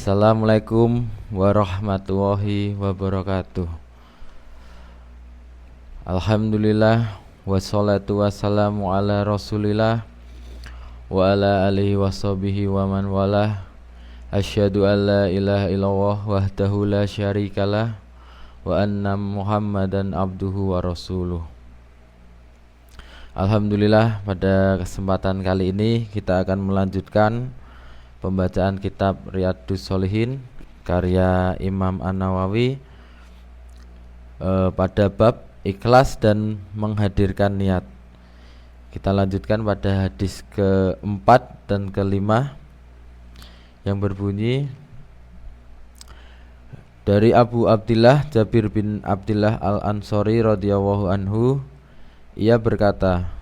Assalamualaikum warahmatullahi wabarakatuh. Alhamdulillah wassalatu wassalamu ala rasulillah wa ala alihi washabihi wa man walah. Asyhadu an la ilaha illallah wahdahu la syarikalah wa anna muhammadan abduhu wa rasuluh. Alhamdulillah, pada kesempatan kali ini kita akan melanjutkan pembacaan kitab Riyadhus Shalihin karya Imam An-Nawawi pada bab ikhlas dan menghadirkan niat. Kita lanjutkan pada hadis keempat dan kelima yang berbunyi, dari Abu Abdillah Jabir bin Abdillah Al-Ansari radhiyallahu anhu, ia berkata,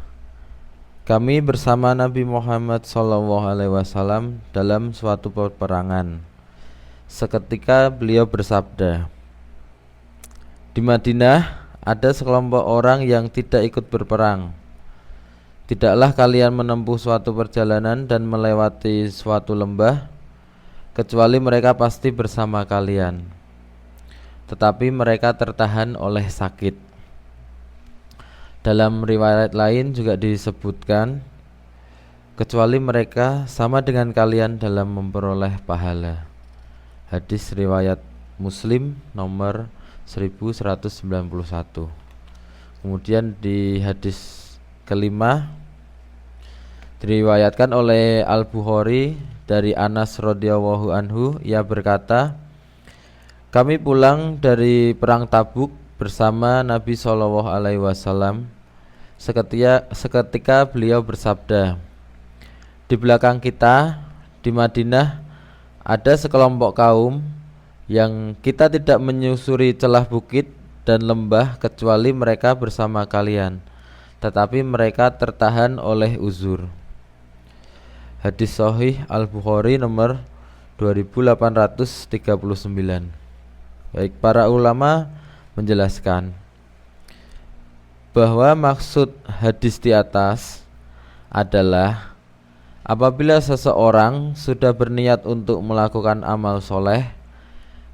kami bersama Nabi Muhammad SAW dalam suatu peperangan. Seketika beliau bersabda, di Madinah ada sekelompok orang yang tidak ikut berperang. Tidaklah kalian menempuh suatu perjalanan dan melewati suatu lembah, kecuali mereka pasti bersama kalian. Tetapi mereka tertahan oleh sakit. Dalam riwayat lain juga disebutkan, kecuali mereka sama dengan kalian dalam memperoleh pahala. Hadis riwayat Muslim nomor 1191. Kemudian di hadis kelima diriwayatkan oleh Al-Bukhari dari Anas radhiyallahu anhu, ia berkata, kami pulang dari perang Tabuk bersama Nabi SAW. Seketika beliau bersabda, di belakang kita di Madinah ada sekelompok kaum yang kita tidak menyusuri celah bukit dan lembah kecuali mereka bersama kalian, tetapi mereka tertahan oleh uzur. Hadis Sahih Al-Bukhari nomor 2839. Baik, para ulama menjelaskan bahwa maksud hadis di atas adalah apabila seseorang sudah berniat untuk melakukan amal soleh,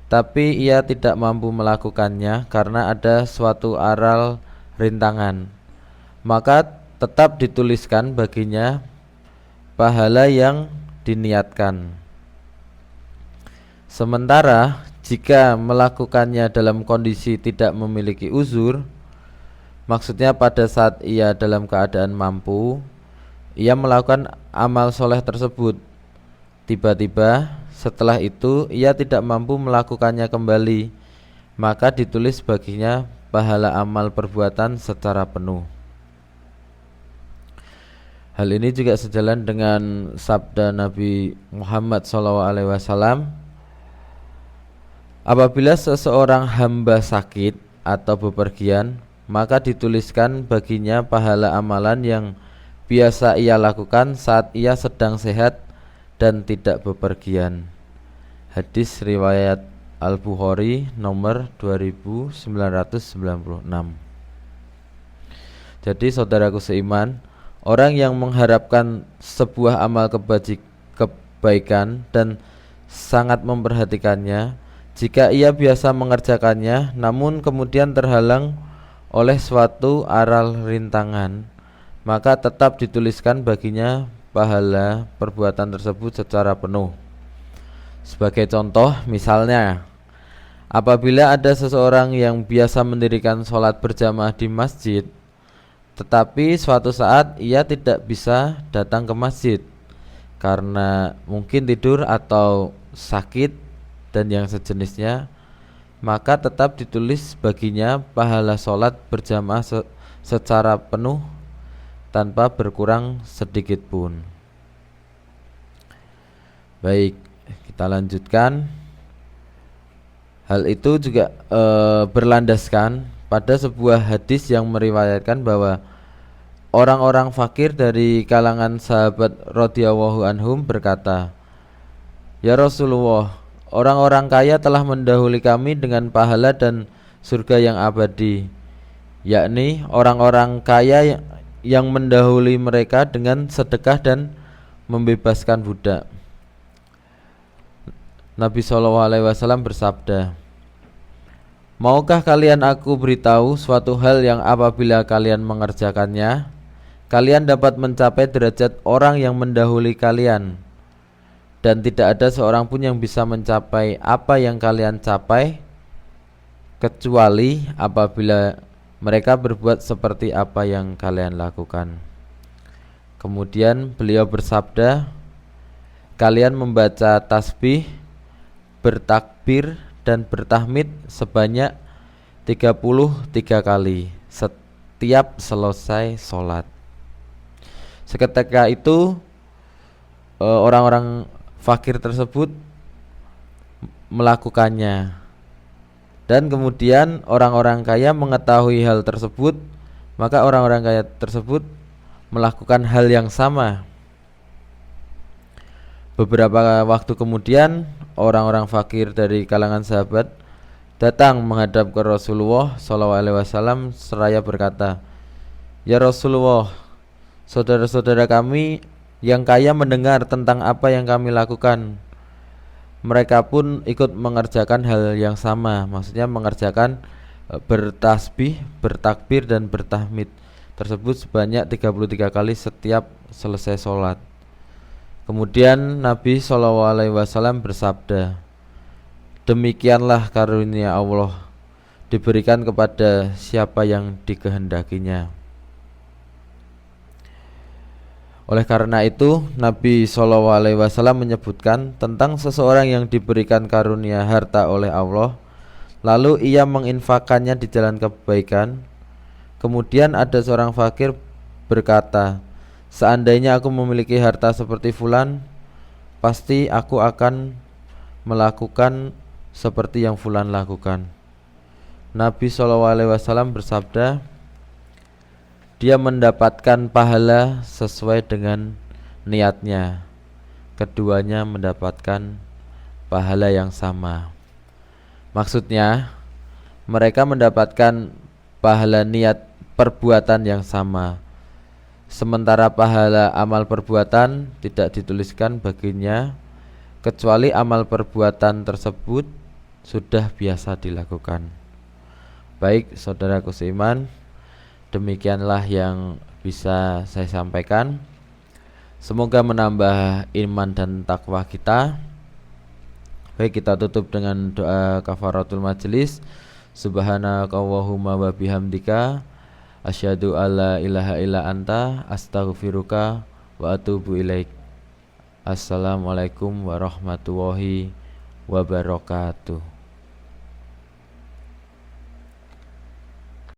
tapi ia tidak mampu melakukannya karena ada suatu aral rintangan, maka tetap dituliskan baginya pahala yang diniatkan. Sementara jika melakukannya dalam kondisi tidak memiliki uzur, maksudnya pada saat ia dalam keadaan mampu, ia melakukan amal soleh tersebut. Tiba-tiba setelah itu ia tidak mampu melakukannya kembali, maka ditulis baginya pahala amal perbuatan secara penuh. Hal ini juga sejalan dengan sabda Nabi Muhammad SAW, apabila seseorang hamba sakit atau bepergian, maka dituliskan baginya pahala amalan yang biasa ia lakukan saat ia sedang sehat dan tidak bepergian. Hadis riwayat Al-Bukhari nomor 2996. Jadi saudaraku seiman, orang yang mengharapkan sebuah amal kebaikan dan sangat memperhatikannya, jika ia biasa mengerjakannya namun kemudian terhalang oleh suatu aral rintangan, maka tetap dituliskan baginya pahala perbuatan tersebut secara penuh. Sebagai contoh, misalnya apabila ada seseorang yang biasa mendirikan sholat berjamaah di masjid, tetapi suatu saat ia tidak bisa datang ke masjid karena mungkin tidur atau sakit dan yang sejenisnya, maka tetap ditulis baginya pahala sholat berjamaah secara penuh tanpa berkurang sedikit pun. Baik, kita lanjutkan. Hal itu juga berlandaskan pada sebuah hadis yang meriwayatkan bahwa orang-orang fakir dari kalangan sahabat radhiyallahu anhum berkata, ya Rasulullah, orang-orang kaya telah mendahului kami dengan pahala dan surga yang abadi, yakni orang-orang kaya yang mendahului mereka dengan sedekah dan membebaskan budak. Nabi SAW bersabda, "Maukah kalian aku beritahu suatu hal yang apabila kalian mengerjakannya, kalian dapat mencapai derajat orang yang mendahului kalian, dan tidak ada seorang pun yang bisa mencapai apa yang kalian capai, kecuali apabila mereka berbuat seperti apa yang kalian lakukan." Kemudian beliau bersabda, "Kalian membaca tasbih, bertakbir dan bertahmid sebanyak 33 kali setiap selesai sholat." Seketika itu orang-orang fakir tersebut melakukannya, dan kemudian orang-orang kaya mengetahui hal tersebut, maka orang-orang kaya tersebut melakukan hal yang sama. Beberapa waktu kemudian orang-orang fakir dari kalangan sahabat datang menghadap ke Rasulullah SAW seraya berkata, "Ya Rasulullah, saudara-saudara kami yang kaya mendengar tentang apa yang kami lakukan. Mereka pun ikut mengerjakan hal yang sama," maksudnya mengerjakan bertasbih, bertakbir dan bertahmid tersebut sebanyak 33 kali setiap selesai sholat. Kemudian Nabi SAW bersabda, "Demikianlah karunia Allah diberikan kepada siapa yang dikehendakinya." Oleh karena itu, Nabi SAW menyebutkan tentang seseorang yang diberikan karunia harta oleh Allah, lalu ia menginfakkannya di jalan kebaikan. Kemudian ada seorang fakir berkata, "Seandainya aku memiliki harta seperti fulan, pasti aku akan melakukan seperti yang fulan lakukan." Nabi SAW bersabda, "Dia mendapatkan pahala sesuai dengan niatnya. Keduanya mendapatkan pahala yang sama." Maksudnya, mereka mendapatkan pahala niat perbuatan yang sama, sementara pahala amal perbuatan tidak dituliskan baginya, kecuali amal perbuatan tersebut sudah biasa dilakukan. Baik, saudaraku seiman, demikianlah yang bisa saya sampaikan. Semoga menambah iman dan takwa kita. Baik, kita tutup dengan doa kafaratul majelis. Subhanakallahumma wa bihamdika, asyhadu alla ilaha illa anta, astaghfiruka wa atubu ilaik. Assalamualaikum warahmatullahi wabarakatuh.